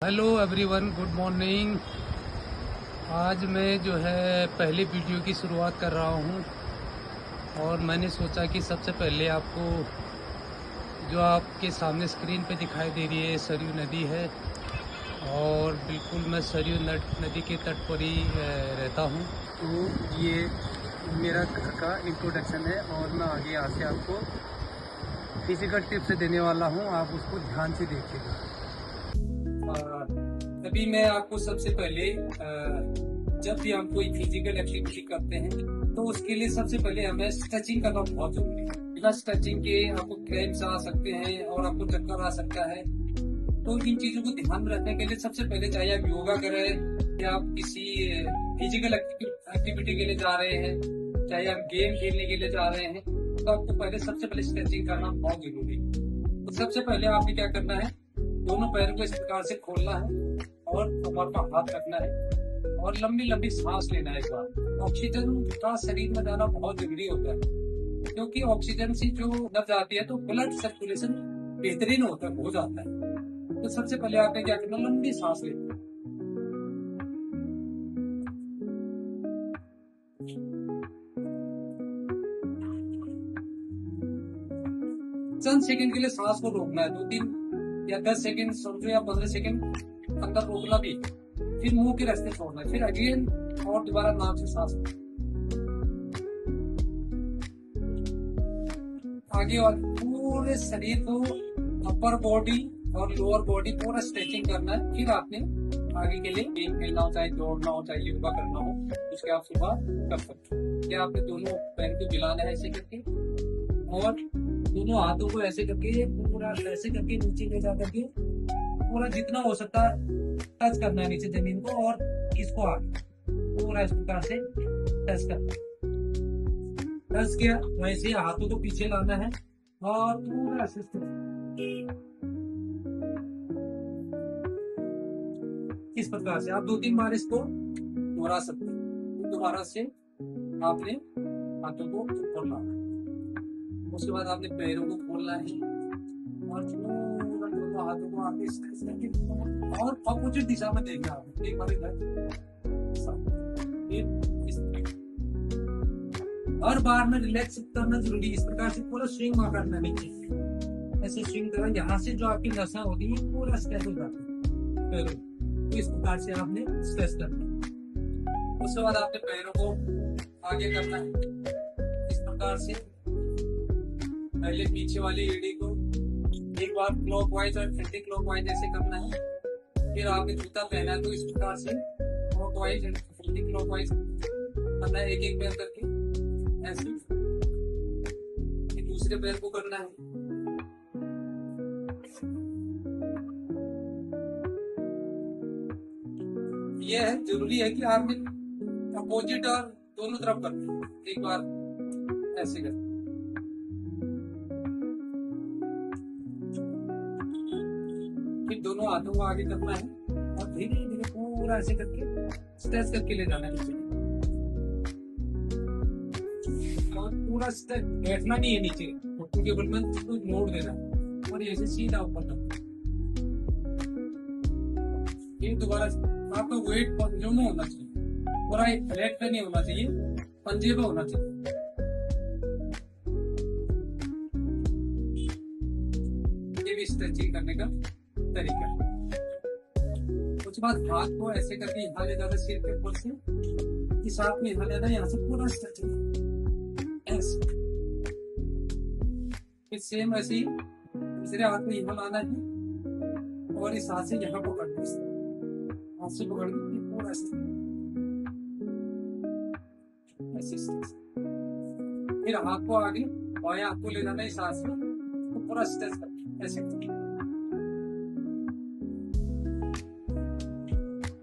Hello everyone, good morning. आज मैं जो है पहली वीडियो की शुरुआत कर रहा हूँ और मैंने सोचा कि सबसे पहले आपको जो आपके सामने स्क्रीन पे दिखाई दे रही है सरयू नदी है और बिल्कुल मैं सरयू नदी के तट पर ही रहता हूँ। तो ये मेरा घर का इंट्रोडक्शन है और मैं आगे यहाँ से आपको फिजिकल टिप्स देने वाला हूँ, आप उसको ध्यान से देखिएगा। अभी मैं आपको सबसे पहले जब भी हम कोई फिजिकल एक्टिविटी करते हैं तो उसके लिए सबसे पहले हमें स्ट्रेचिंग करना बहुत जरूरी है। बिना स्ट्रेचिंग के आपको क्रैम्प्स आ सकते हैं और आपको चक्कर आ सकता है। तो इन चीजों को ध्यान में रखने के लिए सबसे पहले चाहे आप योगा करें या आप किसी फिजिकल एक्टिविटी के लिए जा रहे हैं, चाहे आप गेम खेलने के लिए जा रहे हैं, तो आपको पहले सबसे पहले स्ट्रेचिंग करना बहुत जरूरी है। तो सबसे पहले आपने क्या करना है, दोनों पैरों को इस प्रकार से खोलना है और कमर पर हाथ रखना है और लंबी लंबी सांस लेना है। इस बार ऑक्सीजन का शरीर में जाना बहुत जरूरी होता है, क्योंकि ऑक्सीजन से जो नब्ज आती है तो ब्लड सर्कुलेशन बेहतरीन हो जाता है। तो सबसे पहले आपने क्या करना, लंबी सांस लेनी। चंद सेकंड के लिए सांस को रोकना है, 2-3 या 10 सेकंड समझो या 15 सेकंड अंदर रोकना भी, फिर मुंह के रास्ते छोड़ना है, फिर अगेन और दोबारा नाक से सांस आगे और पूरे शरीर को अपर बॉडी और लोअर बॉडी पूरा स्ट्रेचिंग करना है। फिर आपने आगे के लिए गेम खेलना हो, चाहे दौड़ना हो, चाहे योगा करना हो, उसके आप सुबह कर सकते हैं। या आपने दोनों पैर को मिलाना है ऐसे करके और दोनों हाथों को ऐसे करके पूरा ऐसे करके नीचे ले जा करके पूरा जितना हो सकता है टच करना है नीचे जमीन को और इसको आगे पूरा इस प्रकार से टच करना है। टच किया वैसे हाथों को पीछे लाना है और पूरा इस प्रकार से आप 2-3 बार इसको दोहरा सकते हैं। दोबारा से आपने हाथों को खोलना है, उसके बाद आपने पैरों को खोलना है और दोनों हाथों को आपने स्ट्रेच करके और अपोजिट दिशा में देखना है। एक बार इधर हर बार में रिलैक्स करना जरूरी है। इस प्रकार से पूरा स्विंग करना नीचे, ऐसे स्विंग करना, यहाँ से जो आपकी नसा होती है पूरा स्ट्रेच हो जाती है। तो इस प्रकार से आपने स्ट्रेच करना। उसके बाद आपने पैरों को आगे करना है इस प्रकार से, पहले पीछे वाली एड़ी को एक बार क्लॉकवाइज और एंटी क्लॉकवाइज ऐसे करना है। फिर आपने जूता पहना है तो इस प्रकार से क्लॉकवाइज एंड एंटी क्लॉकवाइज करना है, एक एक पैर करके ऐसे। फिर दूसरे पैर को करना है। यह है जरूरी है कि आपने अपोजिट और दोनों तरफ करना है। एक बार ऐसे करना, फिर दोनों हाथों को आगे करना है और धीरे धीरे पूरा ऐसे करके स्ट्रेच करके ले जाना है नीचे। और पूरा स्ट्रेच, बैठना नहीं है नीचे, घुटनों के बल में उसको मोड़ देना और ऐसे सीधा ऊपर करना। फिर दोबारा आपका वेट पंजों में होना चाहिए, पूरा लेग पे नहीं होना चाहिए, पंजे पे होना चाहिए। ये भी स्ट्रेचिंग करने का तरीका है। उसके बाद हाथ को ऐसे करके यहाँ ले जाना, सिर के ऊपर से इस हाथ में यहाँ लेना, यहाँ से पूरा स्ट्रेचिंग ऐसे। फिर सेम ऐसे ही दूसरे हाथ में यहाँ लाना है और इस हाथ से यहाँ पकड़ना है, हाथ से पकड़ के पूरा ऐसे। फिर हाथ को आगे बाएं हाथ को ले जाना है इस हाथ से, तो पूरा स्ट्रेच करके ऐसे।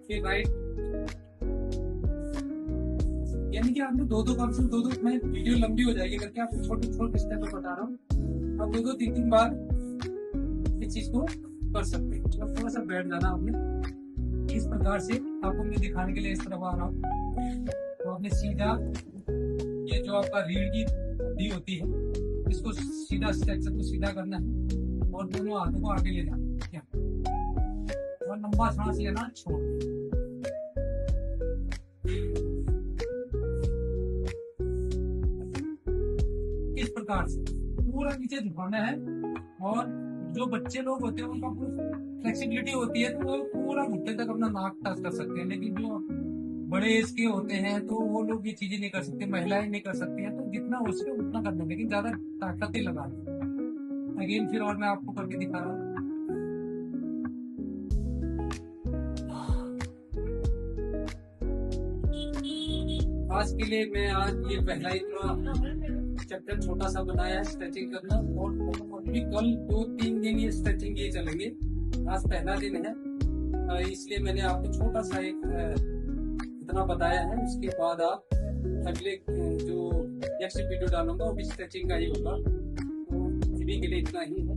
फिर राइट, यानी कि आपने दो कम से दो मैं वीडियो लंबी हो जाएगी करके आपको छोटे छोटे स्टेप बता रहा हूँ। आप 2-3 बार इस चीज को कर सकते हैं। मतलब थोड़ा सा बैठ जाना आपने इस प्रकार से, आपको मैं दिखाने के लिए इस तरफ आ रहा हूँ। तो आपने सीधा ये जो आपका रीढ़ की हड्डी होती है इसको सीधा स्ट्रक्चर को सीधा करना है और दोनों हाथों को आगे ले जाना है और लंबा सांस लेना छोड़ दें। इस प्रकार से पूरा नीचे झुकाना है। और जो बच्चे लोग होते हैं उनका फ्लेक्सिबिलिटी होती है तो वो पूरा घुटने तक अपना नाक टच कर सकते हैं, लेकिन जो बड़े एज के होते हैं तो वो लोग ये चीजें नहीं कर सकते, महिलाएं नहीं कर सकती हैं। तो जितना हो सके उतना करना, लेकिन ज्यादा ताकत ही लगा। अगेन फिर और मैं आपको करके दिखा रहा हूँ। आज के लिए मैं आज ये पहला इतना चैप्टर छोटा सा बनाया है स्ट्रेचिंग करना, और भी कल 2-3 दिन ये स्ट्रेचिंग ये चलेंगे। आज पहला दिन है इसलिए मैंने आपको छोटा सा एक इतना बताया है। उसके बाद आप अगले जो नेक्स्ट वीडियो डालूंगा वो भी स्ट्रेचिंग का ही होगा। तो अभी के लिए इतना ही है।